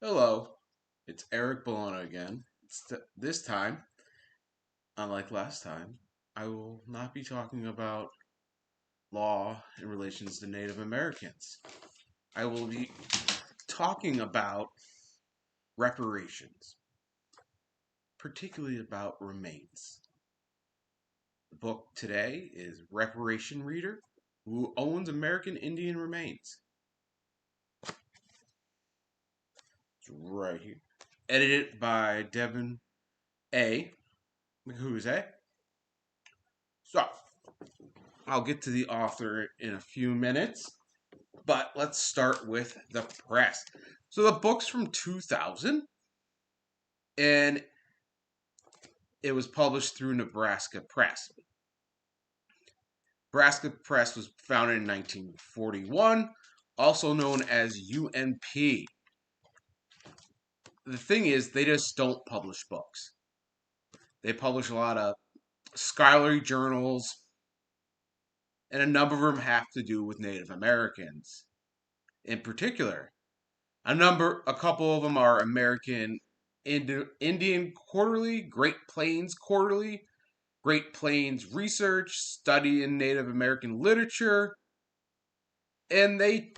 Hello, it's Eric Bologna again. This time, unlike last time, I will not be talking about law in relations to Native Americans. I will be talking about reparations, particularly about remains. The book today is Reparation Reader, Who Owns American Indian Remains. It's right here. Edited by Devin A. McCuse. So, I'll get to the author in a few minutes, but let's start with the press. So the book's from 2000, and it was published through Nebraska Press. Nebraska Press was founded in 1941, also known as UNP. The thing is, they just don't publish books. They publish a lot of scholarly journals, and a number of them have to do with Native Americans. In particular, a couple of them are American Indian Quarterly, Great Plains Quarterly, Great Plains Research, Study in Native American Literature, and they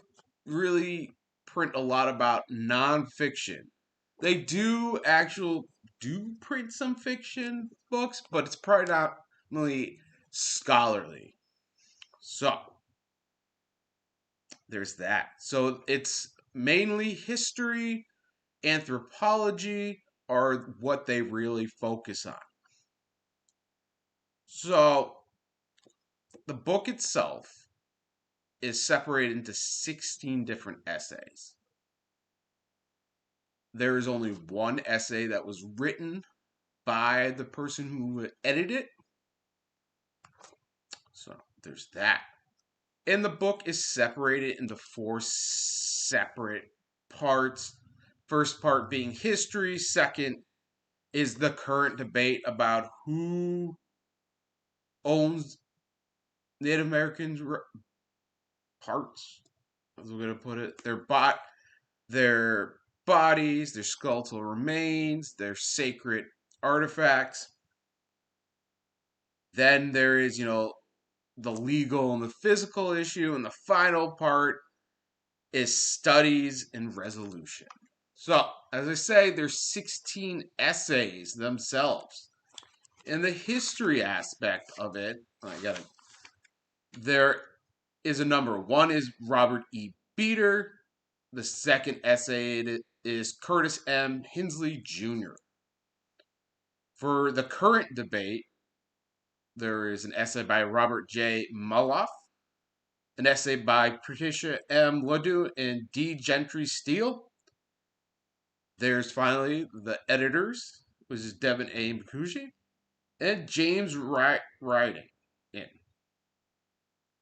really print a lot about nonfiction. They do print some fiction books, but it's probably not really scholarly. So there's that. So it's mainly history, anthropology are what they really focus on. So the book itself is separated into 16 different essays. There is only one essay that was written by the person who edited it. So there's that. And the book is separated into four separate parts. First part being history, second is the current debate about who owns Native Americans' parts, as we're going to put it, their bodies, their skeletal remains, their sacred artifacts. Then there is, the legal and the physical issue, and the final part is studies and resolution. So, as I say, there's 16 essays themselves. In the history aspect of it, there is a number. One is Robert E. Beater. The second essay is Curtis M. Hinsley Jr. For the current debate, there is an essay by Robert J. Muloff, an essay by Patricia M. Ledoux and D. Gentry Steele. There's finally the editors, which is Devin A. McCushy, and James Writing in.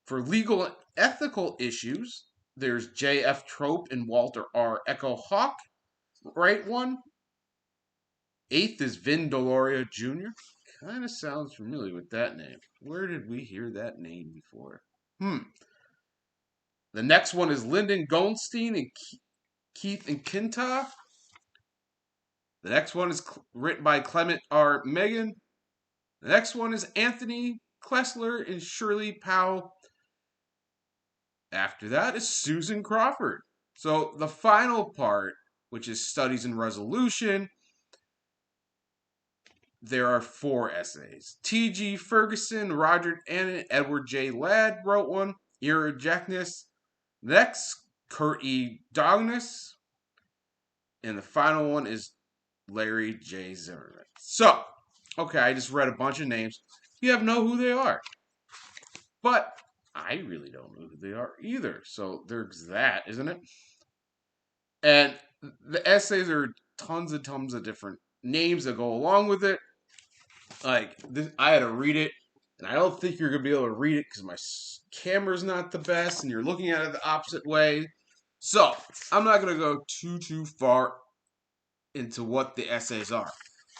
For legal and ethical issues, there's J.F. Trope and Walter R. Echo Hawk, right one. Eighth is Vin Deloria Jr. Kind of sounds familiar with that name. Where did we hear that name before? The next one is Lyndon Goldstein and Keith and Kinta. The next one is written by Clement R. Megan. The next one is Anthony Klessler and Shirley Powell. After that is Susan Crawford. So the final part, which is studies and resolution, there are four essays. T.G. Ferguson, Roger Annan, Edward J. Ladd wrote one. Ira Jackness. Next, Kurt E. Douglas. And the final one is Larry J. Zimmerman. So, okay, I just read a bunch of names. You have know who they are. But I really don't know who they are either. So there's that, isn't it? And the essays are tons and tons of different names that go along with it. Like, I had to read it, and I don't think you're going to be able to read it because my camera's not the best, and you're looking at it the opposite way. So, I'm not going to go too far into what the essays are.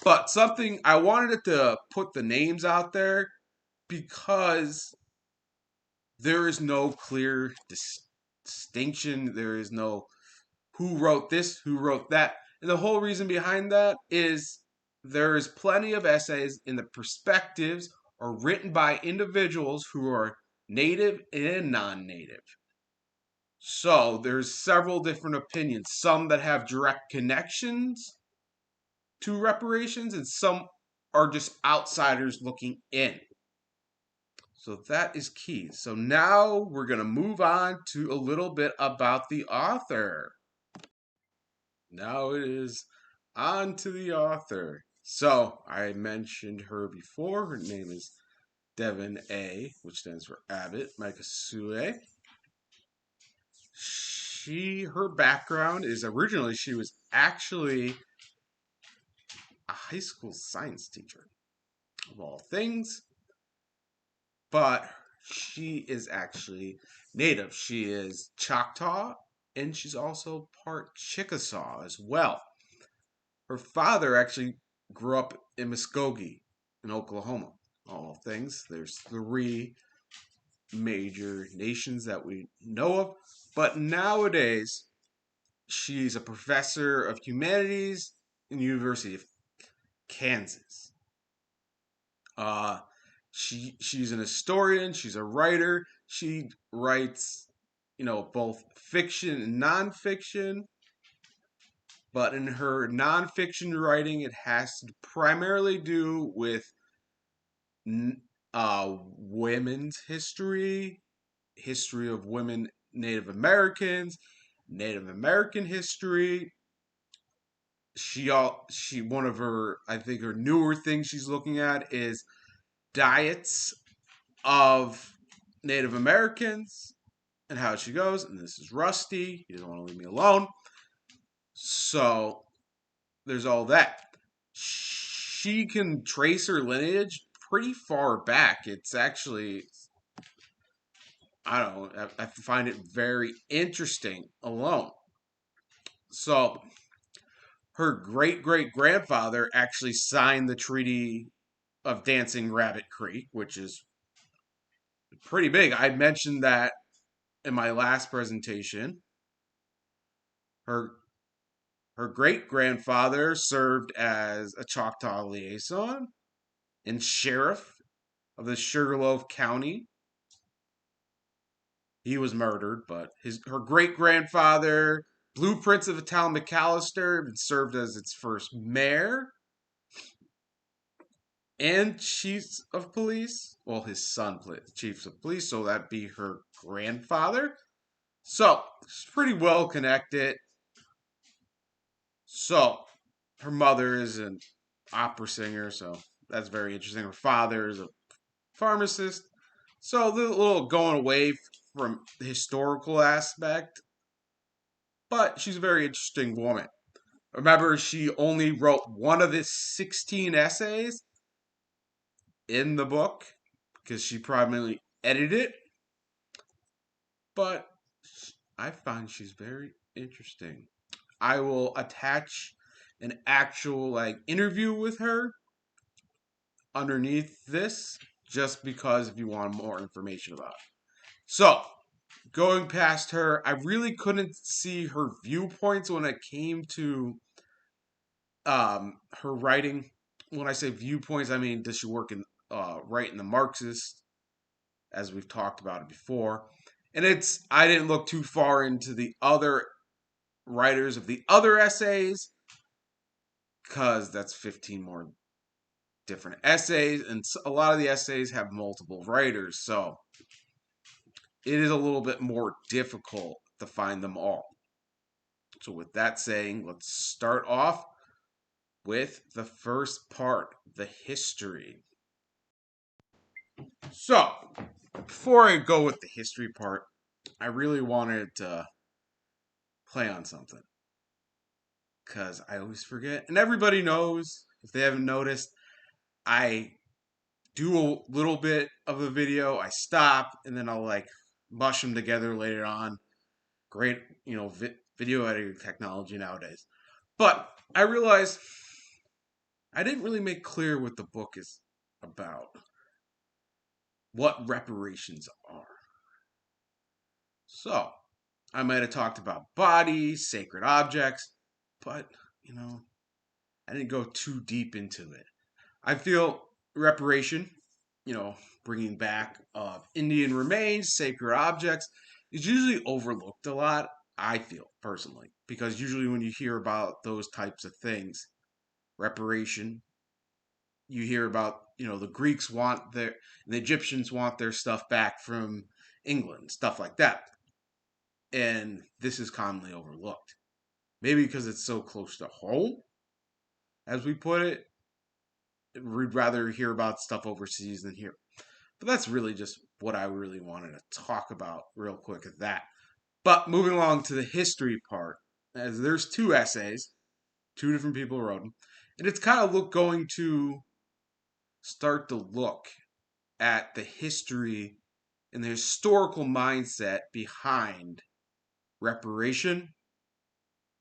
But something, I wanted it to put the names out there because there is no clear distinction. There is no who wrote this, who wrote that. And the whole reason behind that is there is plenty of essays in the perspectives or written by individuals who are native and non-native. So there's several different opinions, some that have direct connections to reparations and some are just outsiders looking in. So that is key. So now we're going to move on to a little bit about the author. Now it is on to the author. So I mentioned her before. Her name is Devin A., which stands for Abbott Makasue. Her background is originally she was actually a high school science teacher, of all things, but she is actually native. She is Choctaw, and she's also part Chickasaw as well. Her father actually grew up in Muskogee in Oklahoma. All things. There's 3 major nations that we know of, but nowadays she's a professor of humanities in the University of Kansas. She's an historian. She's a writer. She writes, both fiction and nonfiction. But in her nonfiction writing, it has to primarily do with women's history, history of women, Native Americans, Native American history. She one of her, I think her newer things she's looking at is diets of Native Americans and how she goes. And this is Rusty. He doesn't want to leave me alone. So there's all that. She can trace her lineage pretty far back. It's actually, I don't know, I find it very interesting alone. So her great great grandfather actually signed the Treaty of Dancing Rabbit Creek, which is pretty big. I mentioned that in my last presentation. Her her great grandfather served as a Choctaw liaison and sheriff of the Sugarloaf County. He was murdered, but her great grandfather, Blueprints of a Town McAllister, served as its first mayor and chiefs of police. Well, his son played chiefs of police, so that'd be her grandfather. So she's pretty well connected. So her mother is an opera singer, so that's very interesting. Her father is a pharmacist. So a little going away from the historical aspect, but she's a very interesting woman. Remember, she only wrote one of the 16 essays in the book because she primarily edited it, but I find she's very interesting. I will attach an actual interview with her underneath this just because if you want more information about it. So, going past her, I really couldn't see her viewpoints when it came to her writing. When I say viewpoints, I mean does she work in write in the Marxist, as we've talked about it before. And I didn't look too far into the other writers of the other essays because that's 15 more different essays, and a lot of the essays have multiple writers, so it is a little bit more difficult to find them all. So with that saying, let's start off with the first part, the history. So before I go with the history part, I really wanted to play on something because I always forget, and everybody knows if they haven't noticed, I do a little bit of a video, I stop, and then I'll mush them together later on. Great, video editing technology nowadays. But I realized I didn't really make clear what the book is about, what reparations are. So, I might have talked about bodies, sacred objects, but, I didn't go too deep into it. I feel reparation, bringing back of Indian remains, sacred objects, is usually overlooked a lot, I feel personally, because usually when you hear about those types of things, reparation, you hear about, the Greeks want the Egyptians want their stuff back from England, stuff like that. And this is commonly overlooked. Maybe because it's so close to home, as we put it, we'd rather hear about stuff overseas than here. But that's really just what I really wanted to talk about real quick at that. But moving along to the history part, as there's two essays, two different people wrote them, and it's kind of going to start to look at the history and the historical mindset behind reparation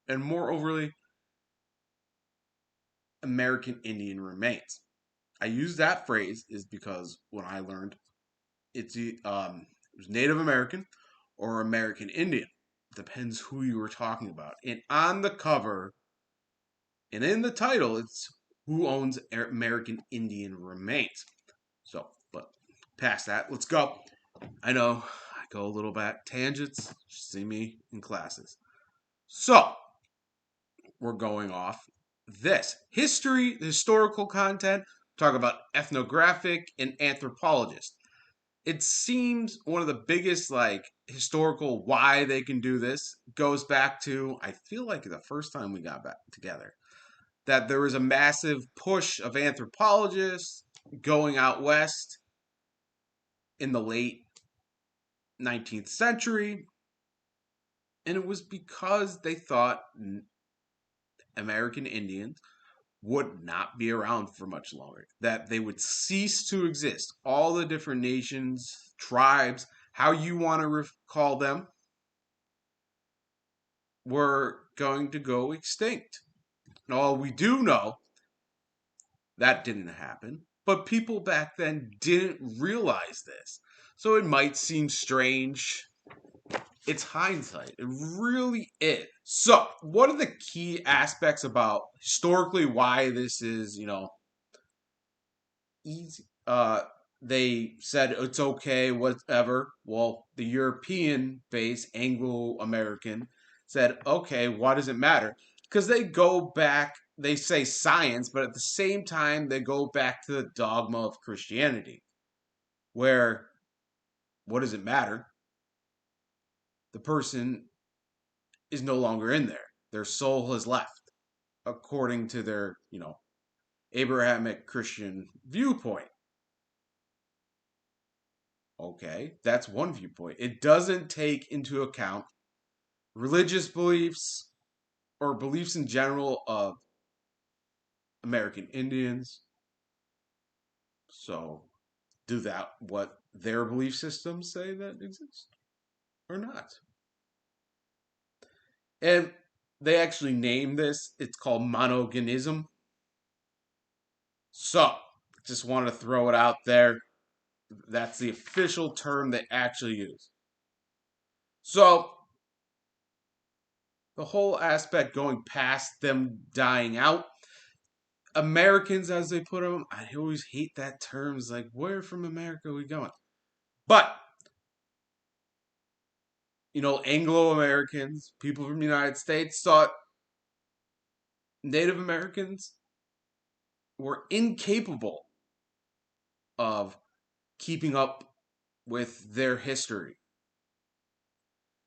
and more overly American Indian remains. I use that phrase is because when I learned it was Native American or American Indian. Depends who you were talking about. And on the cover and in the title, it's who owns American Indian remains. So, but past that, let's go. I know I go a little bit tangents. See me in classes. So, we're going off this history, historical content. Talk about ethnographic and anthropologist. It seems one of the biggest historical why they can do this goes back to I feel like the first time we got back together that there was a massive push of anthropologists going out west in the late 19th century, and it was because they thought American Indians would not be around for much longer, that they would cease to exist. All the different nations, tribes, how you want to call them, were going to go extinct. Now, we do know that didn't happen, but people back then didn't realize this. So it might seem strange. It's hindsight. It really is. So, what are the key aspects about historically why this is, easy? They said it's okay, whatever. Well, the European base, Anglo American, said, okay, why does it matter? Because they go back, they say science, but at the same time, they go back to the dogma of Christianity, where what does it matter? The person is no longer in there. Their soul has left, according to their, Abrahamic Christian viewpoint. Okay, that's one viewpoint. It doesn't take into account religious beliefs or beliefs in general of American Indians. So, do that what their belief systems say that exists or not? And they actually name this. It's called monogenism. So, just want to throw it out there. That's the official term they actually use. So, the whole aspect going past them dying out, Americans, as they put them, I always hate that term. It's like, where from America are we going? But, Anglo Americans, people from the United States, thought Native Americans were incapable of keeping up with their history.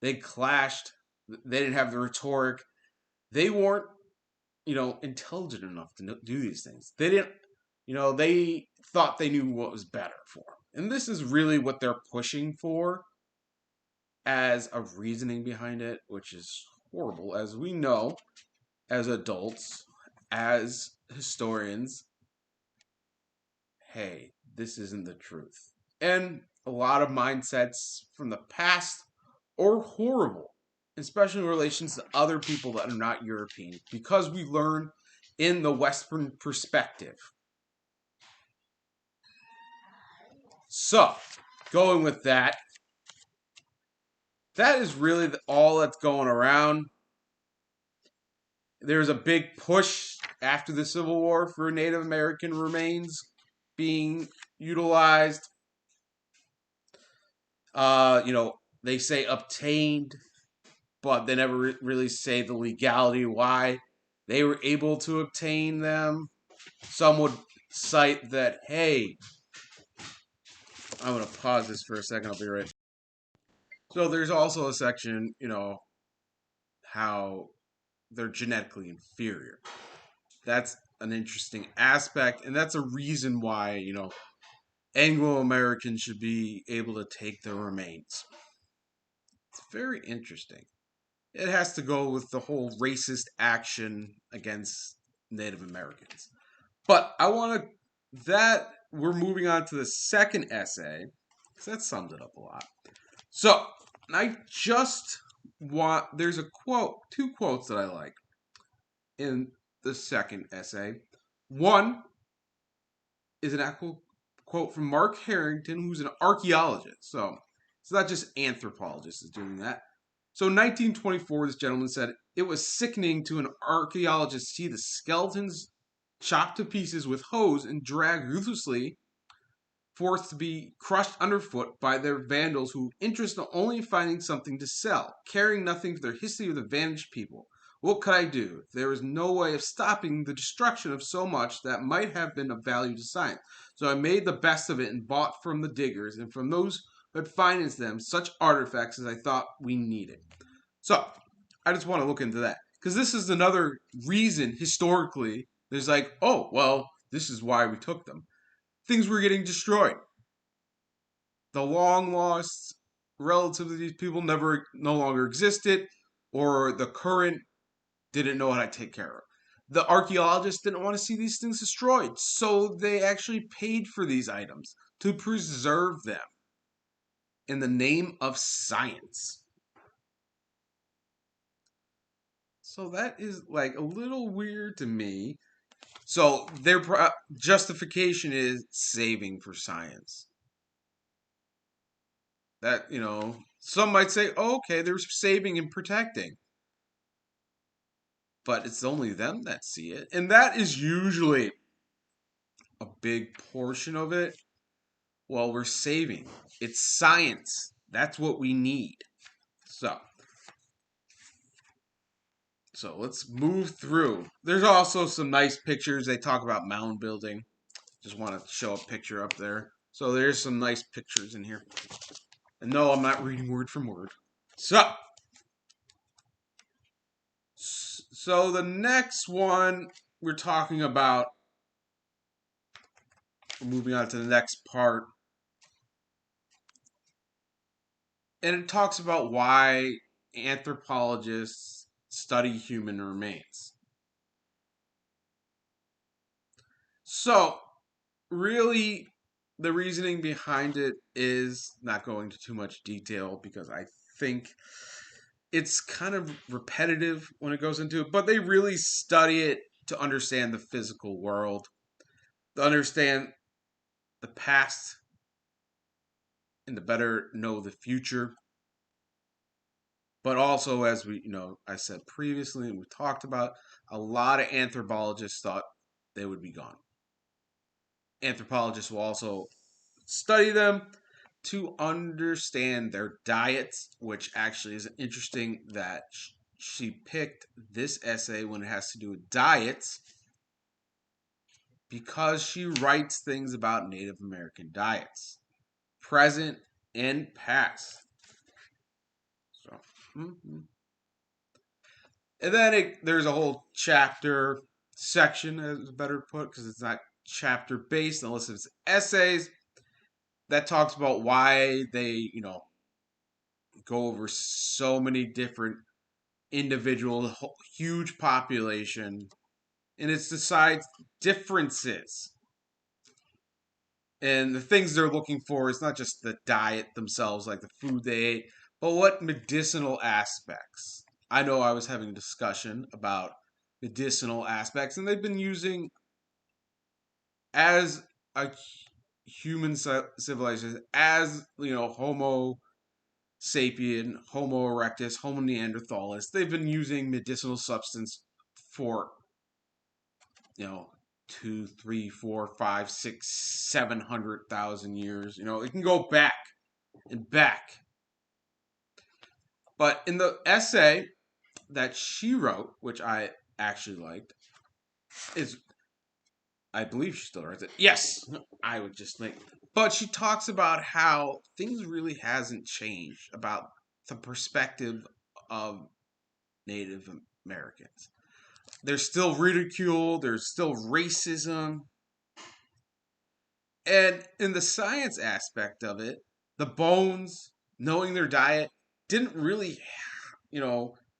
They clashed. They didn't have the rhetoric. They weren't, intelligent enough to do these things. They didn't, they thought they knew what was better for them. And this is really what they're pushing for as a reasoning behind it, which is horrible, as we know, as adults, as historians. Hey, this isn't the truth. And a lot of mindsets from the past are horrible, especially in relations to other people that are not European, because we learn in the Western perspective. So, going with that, that is really all that's going around. There's a big push after the Civil War for Native American remains being utilized. They say obtained, but they never really say the legality why they were able to obtain them. Some would cite that, hey, I'm going to pause this for a second. I'll be right. So there's also a section, how they're genetically inferior. That's an interesting aspect, and that's a reason why, Anglo Americans should be able to take the remains. It's very interesting. It has to go with the whole racist action against Native Americans. But we're moving on to the second essay, because that sums it up a lot. So, there's a quote, two quotes that I like in the second essay. One is an actual quote from Mark Harrington, who's an archaeologist. So, it's not just anthropologists is doing that. So in 1924, this gentleman said, it was sickening to an archaeologist to see the skeletons chopped to pieces with hoes and dragged ruthlessly, forced to be crushed underfoot by their vandals who interested only in finding something to sell, caring nothing for their history of the vanished people. What could I do? There was no way of stopping the destruction of so much that might have been of value to science. So I made the best of it and bought from the diggers and from those who had financed them such artifacts as I thought we needed. So I just want to look into that because this is another reason historically there's like, oh, well, this is why we took them. Things were getting destroyed. The long lost relatives of these people no longer existed, or the current didn't know how to take care of. The archaeologists didn't want to see these things destroyed, so they actually paid for these items to preserve them in the name of science. So that is like a little weird to me. So their justification is saving for science. That, some might say, oh, okay, they're saving and protecting. But it's only them that see it. And that is usually a big portion of it. Well, we're saving. It's science. That's what we need. So let's move through. There's also some nice pictures. They talk about mound building. Just want to show a picture up there. So there's some nice pictures in here. And no, I'm not reading word from word. So the next one we're talking about, moving on to the next part. And it talks about why anthropologists study human remains. So, really, the reasoning behind it is not going into too much detail because I think it's kind of repetitive when it goes into it, but they really study it to understand the physical world, to understand the past, and to better know the future. But also, as I said previously, and we talked about, a lot of anthropologists thought they would be gone. Anthropologists will also study them to understand their diets, which actually is interesting that she picked this essay when it has to do with diets because she writes things about Native American diets, present and past. So, and then there's a whole chapter section, as better put, because it's not chapter based unless it's essays that talks about why they, go over so many different individual, huge population, and it decides differences. And the things they're looking for is not just the diet themselves, like the food they ate, but what medicinal aspects. I know I was having a discussion about medicinal aspects, and they've been using as a human civilization, as Homo sapien, Homo erectus, Homo neanderthalis. They've been using medicinal substance for, you know, 2, 3, 4, 5, 6, 700,000 years. You know, it can go back and back. But in the essay that she wrote, which I actually liked, is, I believe she still writes it. Yes, I would just think. But she talks about how things really hasn't changed about the perspective of Native Americans. There's still ridicule, there's still racism, and in the science aspect of it, the bones, knowing their diet, didn't really,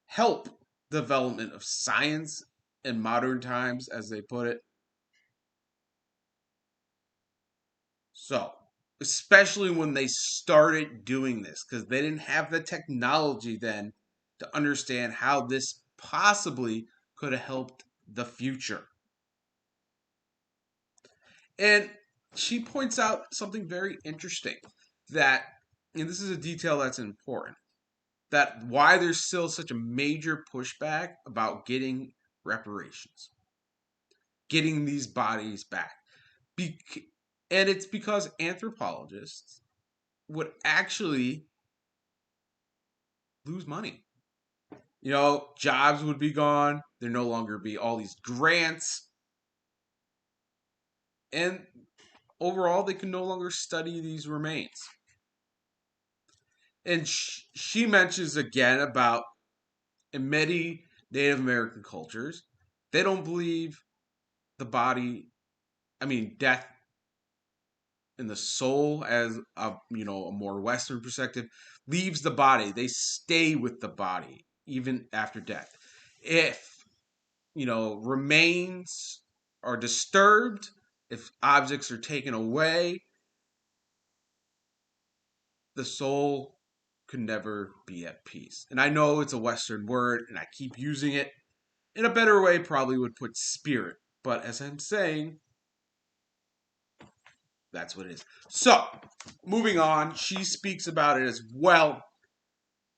help development of science in modern times, as they put it. So, especially when they started doing this, because they didn't have the technology then to understand how this possibly could have helped the future. And she points out something very interesting that, and this is a detail that's important, that why there's still such a major pushback about getting reparations, getting these bodies back. And it's because anthropologists would actually lose money. You know, jobs would be gone. There no longer be all these grants. And overall, they can no longer study these remains. And she mentions again about in many Native American cultures, they don't believe the body, death and the soul, as a more Western perspective, leaves the body. They stay with the body even after death. If remains are disturbed, if objects are taken away, the soul could never be at peace. And I know it's a Western word, and I keep using it. In a better way, probably would put spirit. But as I'm saying, that's what it is. So, moving on, she speaks about it as well.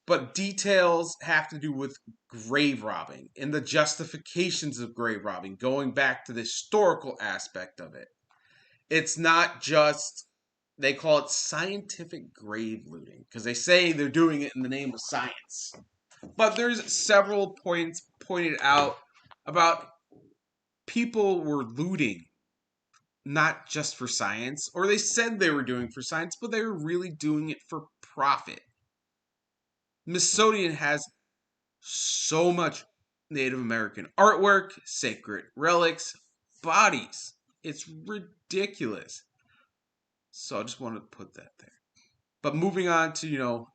But details have to do with grave robbing and the justifications of grave robbing, going back to the historical aspect of it. It's not just, they call it scientific grave looting because they say they're doing it in the name of science. But there's several points pointed out about people were looting not just for science, or they said they were doing for science, but they were really doing it for profit. Smithsonian has so much Native American artwork, sacred relics, bodies. It's ridiculous. So I just wanted to put that there. But moving on to,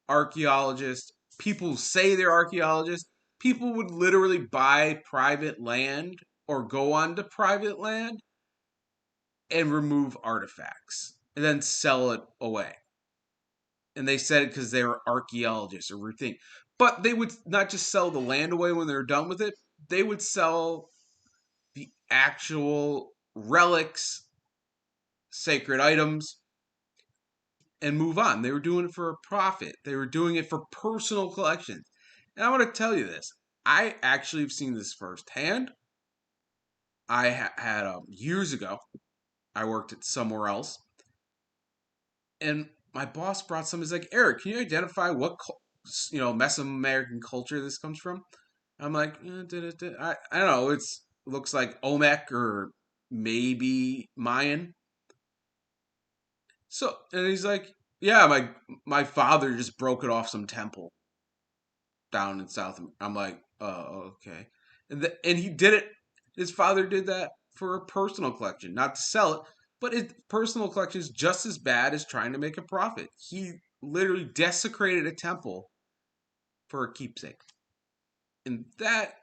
archaeologists, people who say they're archaeologists, people would literally buy private land or go onto private land and remove artifacts and then sell it away. And they said it because they were archaeologists or routine. But they would not just sell the land away when they were done with it, they would sell the actual relics, sacred items, and move on. They were doing it for a profit. They were doing it for personal collections. And I want to tell you this. I actually have seen this firsthand. I had years ago, I worked at somewhere else, and my boss brought some. He's like, Eric, can you identify what Mesoamerican culture this comes from? I'm like, I don't know. It looks like Olmec or maybe Mayan. So, and he's like, yeah, my father just broke it off some temple down in South. I'm like, oh, okay. And he did it. His father did that for a personal collection, not to sell it, but his personal collection is just as bad as trying to make a profit. He literally desecrated a temple for a keepsake, and that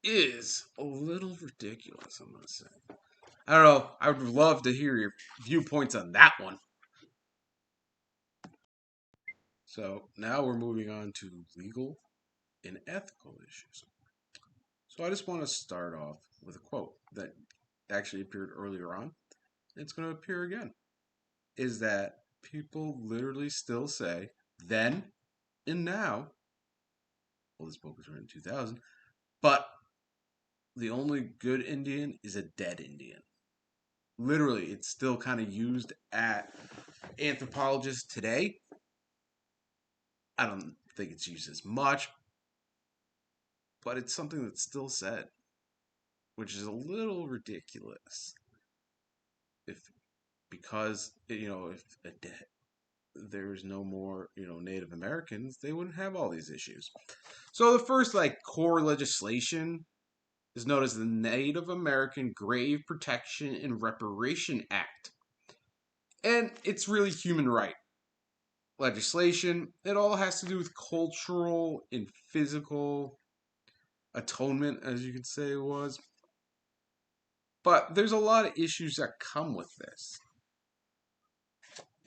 is a little ridiculous, I'm gonna say. I don't know. I would love to hear your viewpoints on that one. So now we're moving on to legal and ethical issues. So I just want to start off with a quote that actually appeared earlier on. It's going to appear again. Is that people literally still say then and now. Well, this book was written in 2000, but the only good Indian is a dead Indian. Literally, it's still kind of used at anthropologists today. I don't think it's used as much, but it's something that's still said, which is a little ridiculous. If because if there's no more Native Americans, they wouldn't have all these issues. So the first core legislation is known as the Native American Grave Protection and Reparation Act, and it's really human right legislation. It all has to do with cultural and physical atonement, as you could say it was. But there's a lot of issues that come with this.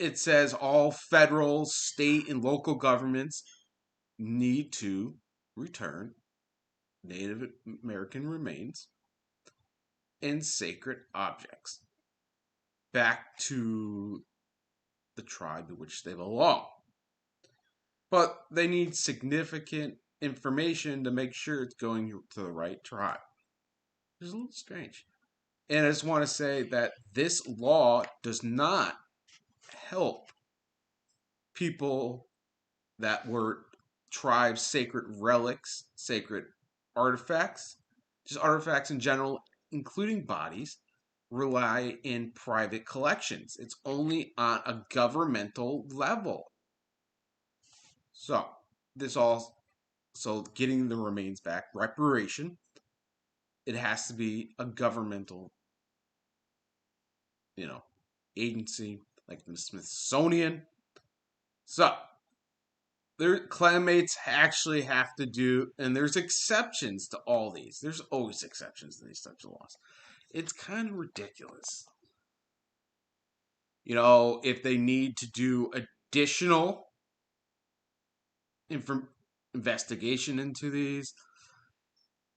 It says all federal, state, and local governments need to return Native American remains and sacred objects back to the tribe to which they belong. But they need significant information to make sure it's going to the right tribe. It's a little strange. And I just want to say that this law does not help people that were tribes' sacred relics, sacred artifacts, just artifacts in general, including bodies, rely in private collections. It's only on a governmental level. So, this all, so getting the remains back, reparation, it has to be a governmental, you know, agency like the Smithsonian. So, their clanmates actually have to do, and there's exceptions to all these. There's always exceptions to these types of laws. It's kind of ridiculous. If they need to do additional investigation into these,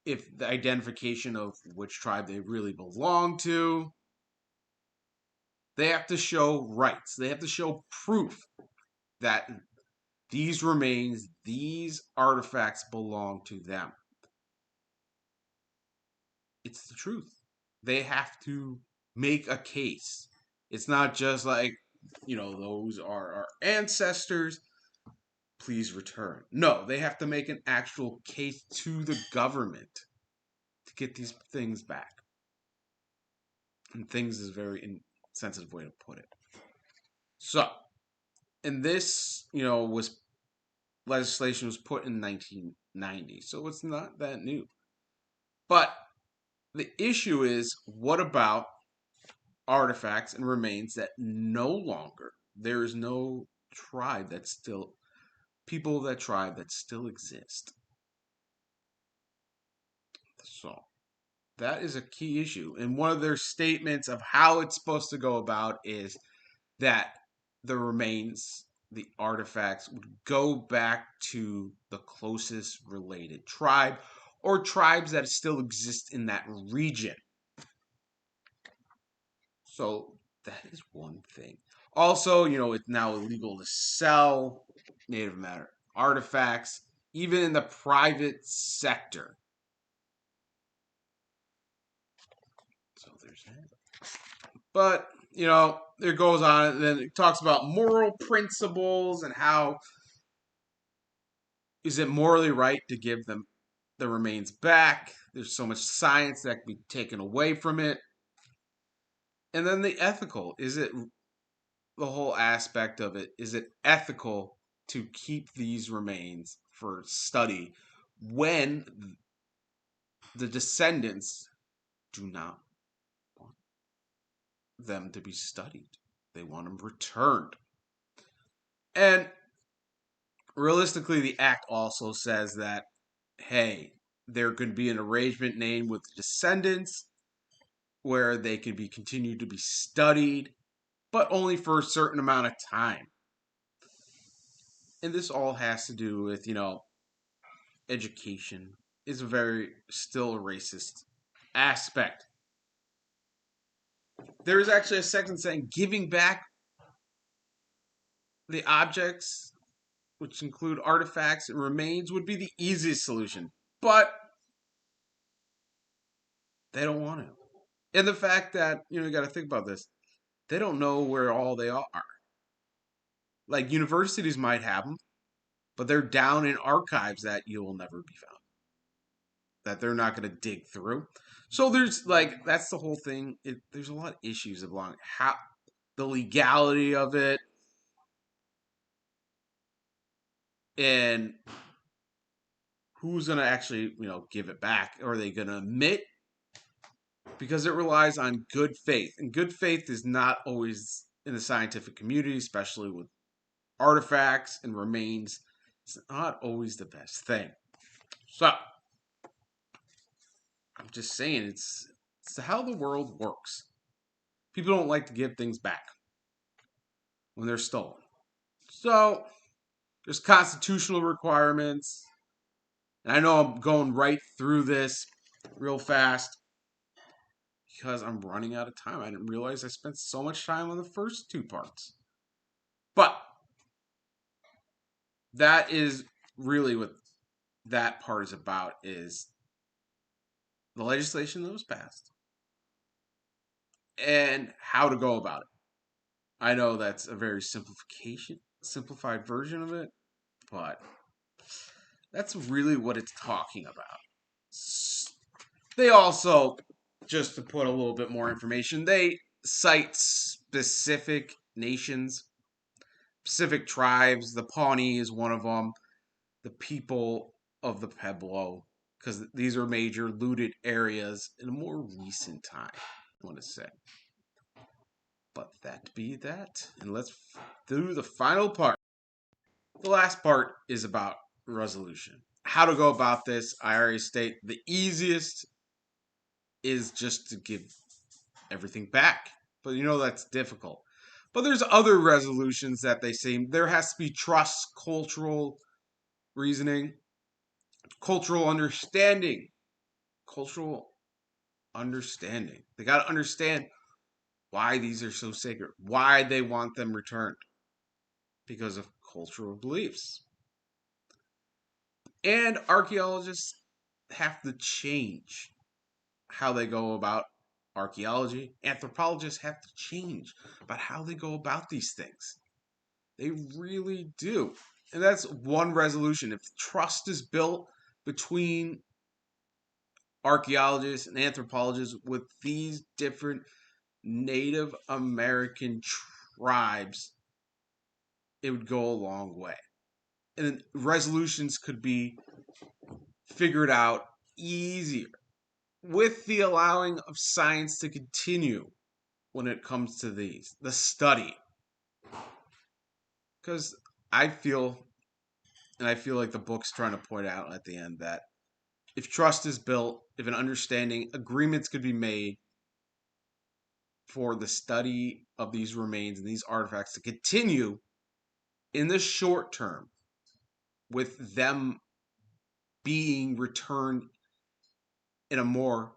if the identification of which tribe they really belong to, they have to show rights. They have to show proof that these remains, these artifacts belong to them. It's the truth. They have to make a case. It's not just like, those are our ancestors. Please return. No, they have to make an actual case to the government to get these things back. And things is a very insensitive way to put it. So, and this, was legislation was put in 1990, so it's not that new. But the issue is, what about artifacts and remains that no longer, there is no tribe that still, people of that tribe that still exist? So, that is a key issue. And one of their statements of how it's supposed to go about is that the remains, the artifacts, would go back to the closest related tribe or tribes that still exist in that region. So that is one thing. Also, it's now illegal to sell Native American artifacts, even in the private sector. So there's that. But, it goes on, and then it talks about moral principles and how is it morally right to give them the remains back? There's so much science that can be taken away from it. And then the ethical. Is it the whole aspect of it? Is it ethical to keep these remains for study when the descendants do not want them to be studied? They want them returned. And realistically, the act also says that, hey, there could be an arrangement named with the descendants where they can be continued to be studied, but only for a certain amount of time. And this all has to do with, education is a very still a racist aspect. There is actually a section saying giving back the objects which include artifacts and remains, would be the easiest solution. But they don't want to. And the fact that, you got to think about this, they don't know where all they are. Like universities might have them, but they're down in archives that you will never be found, that they're not going to dig through. So there's like, that's the whole thing. There's a lot of issues along how the legality of it, and who's going to actually, give it back. Are they going to admit? Because it relies on good faith. And good faith is not always in the scientific community, especially with artifacts and remains. It's not always the best thing. So, I'm just saying, it's how the world works. People don't like to give things back when they're stolen. So, there's constitutional requirements. And I know I'm going right through this real fast because I'm running out of time. I didn't realize I spent so much time on the first two parts. But that is really what that part is about, is the legislation that was passed and how to go about it. I know that's a very simplified version of it, but that's really what it's talking about. They also, just to put a little bit more information, they cite specific nations, specific tribes. The Pawnee is one of them. The people of the Pueblo, because these are major looted areas in a more recent time, I want to say. But that be that. And let's do the final part. The last part is about resolution. How to go about this, I already state the easiest is just to give everything back. But that's difficult. But there's other resolutions that they say there has to be trust, cultural reasoning, cultural understanding. Cultural understanding. They got to understand why these are so sacred, why they want them returned, because of cultural beliefs. And archaeologists have to change how they go about archaeology. Anthropologists have to change about how they go about these things. They really do. And that's one resolution. If trust is built between archaeologists and anthropologists with these different Native American tribes, it would go a long way. And then resolutions could be figured out easier with the allowing of science to continue when it comes to the study. Because I feel like the book's trying to point out at the end that if trust is built, if an understanding, agreements could be made for the study of these remains and these artifacts to continue in the short term, with them being returned in a more,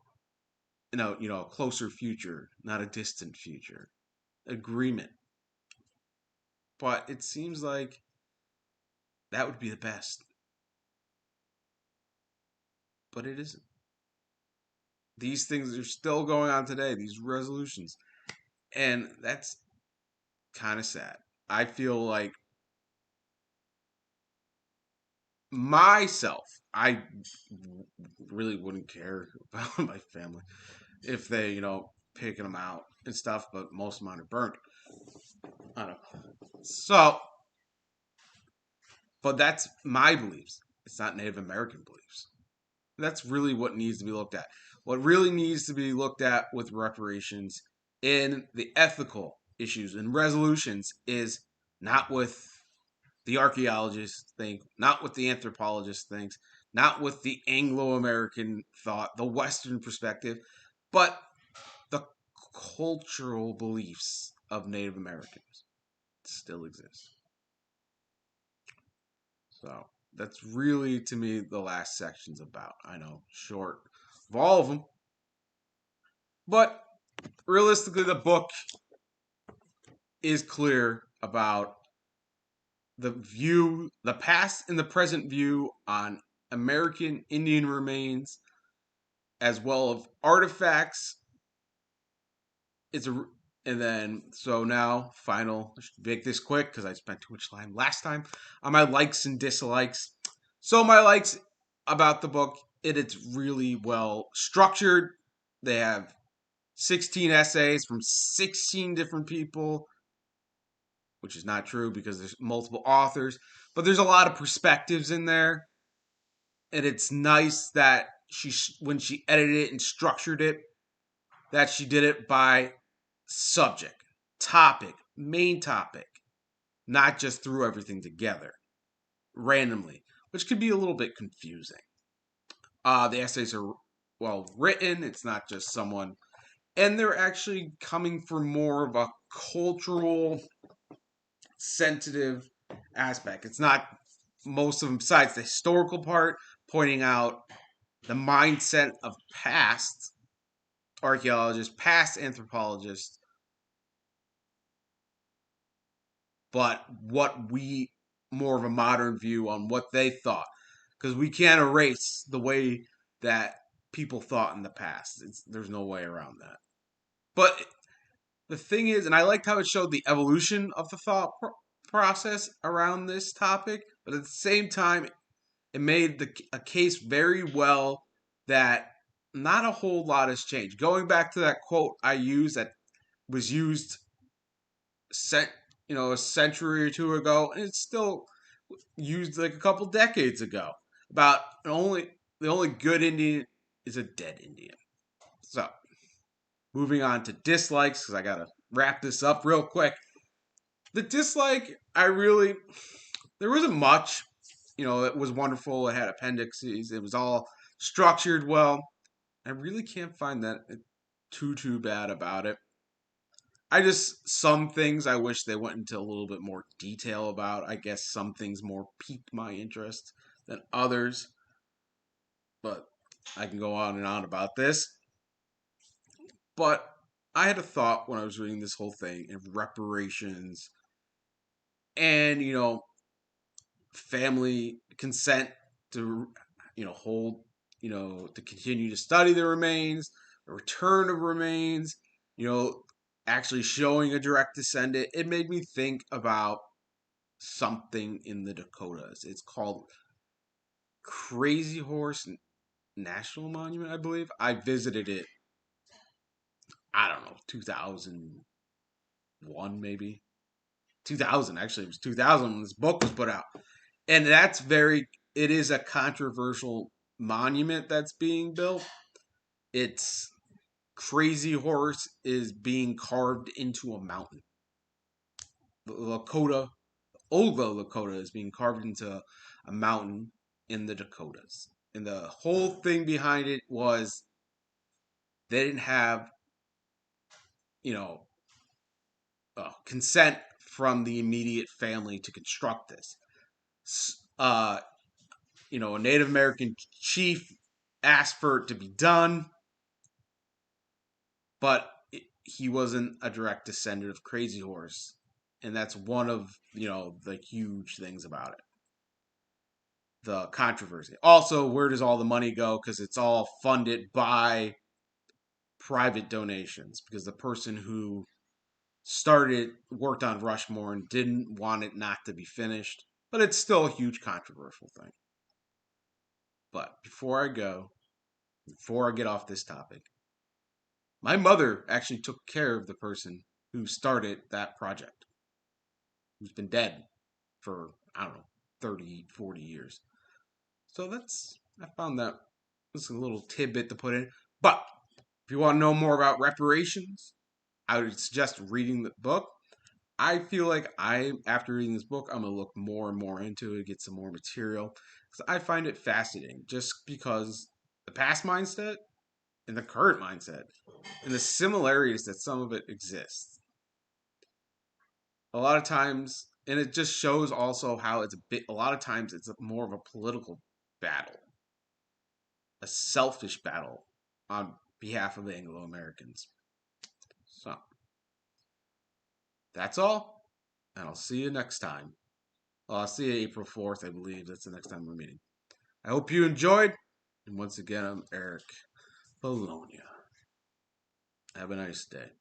closer future, not a distant future agreement. But it seems like that would be the best. But it isn't. These things are still going on today, these resolutions. And that's kind of sad. I feel like myself, I really wouldn't care about my family if they, picking them out and stuff, but most of mine are burnt. I don't know. So, but that's my beliefs. It's not Native American beliefs. That's really what needs to be looked at. What really needs to be looked at with reparations in the ethical issues and resolutions is not with the archaeologists think, not what the anthropologist thinks, not with the Anglo-American thought, the Western perspective, but the cultural beliefs of Native Americans still exist. So that's really, to me, the last section's about. I know, short of all of them, but realistically, the book is clear about the past and the present view on American Indian remains, as well as artifacts. It's a and then so now final. I should make this quick because I spent too much time last time on my likes and dislikes. So my likes about the book, it's really well structured. They have 16 essays from 16 different people, which is not true because there's multiple authors, but there's a lot of perspectives in there, and it's nice that when she edited it and structured it, that she did it by subject, topic, main topic, not just threw everything together randomly, which could be a little bit confusing. The essays are well written. It's not just someone, and they're actually coming from more of a cultural sensitive aspect. It's not most of them, besides the historical part, pointing out the mindset of past archaeologists, past anthropologists, but what we more of a modern view on what they thought, because we can't erase the way that people thought in the past. There's no way around that. But the thing is, and I liked how it showed the evolution of the thought process around this topic, but at the same time, it made a case very well that not a whole lot has changed. Going back to that quote I used that was used a century or two ago, and it's still used like a couple decades ago about the only good Indian is a dead Indian. So moving on to dislikes, because I gotta wrap this up real quick. The dislike, there wasn't much. It was wonderful. It had appendices. It was all structured well. I really can't find that too bad about it. Some things I wish they went into a little bit more detail about. I guess some things more piqued my interest than others. But I can go on and on about this. But I had a thought when I was reading this whole thing of reparations and, family consent to, hold, to continue to study the remains, the return of remains, actually showing a direct descendant. It made me think about something in the Dakotas. It's called Crazy Horse National Monument, I believe. I visited it, I don't know, 2001 maybe. 2000, actually. It was 2000 when this book was put out. And it is a controversial monument that's being built. It's Crazy Horse is being carved into a mountain. The Lakota, old Lakota, is being carved into a mountain in the Dakotas. And the whole thing behind it was they didn't have, you know, consent from the immediate family to construct this. Uh, a Native American chief asked for it to be done, but he wasn't a direct descendant of Crazy Horse. And that's one of, the huge things about it. The controversy. Also, where does all the money go? Because it's all funded by private donations. Because the person who worked on Rushmore and didn't want it not to be finished. But it's still a huge controversial thing. But before I get off this topic, my mother actually took care of the person who started that project, who's been dead for, I don't know, 30, 40 years. So I found that was a little tidbit to put in. But if you want to know more about reparations, I would suggest reading the book. I feel like after reading this book, I'm going to look more and more into it, get some more material. Because I find it fascinating just because the past mindset and the current mindset and the similarities that some of it exists. A lot of times, and it just shows also how a lot of times it's more of a political battle, a selfish battle on behalf of Anglo Americans. So, that's all, and I'll see you next time I'll see you April 4th, I believe. That's the next time we're meeting. I hope you enjoyed. And once again, I'm Eric Bologna. Have a nice day.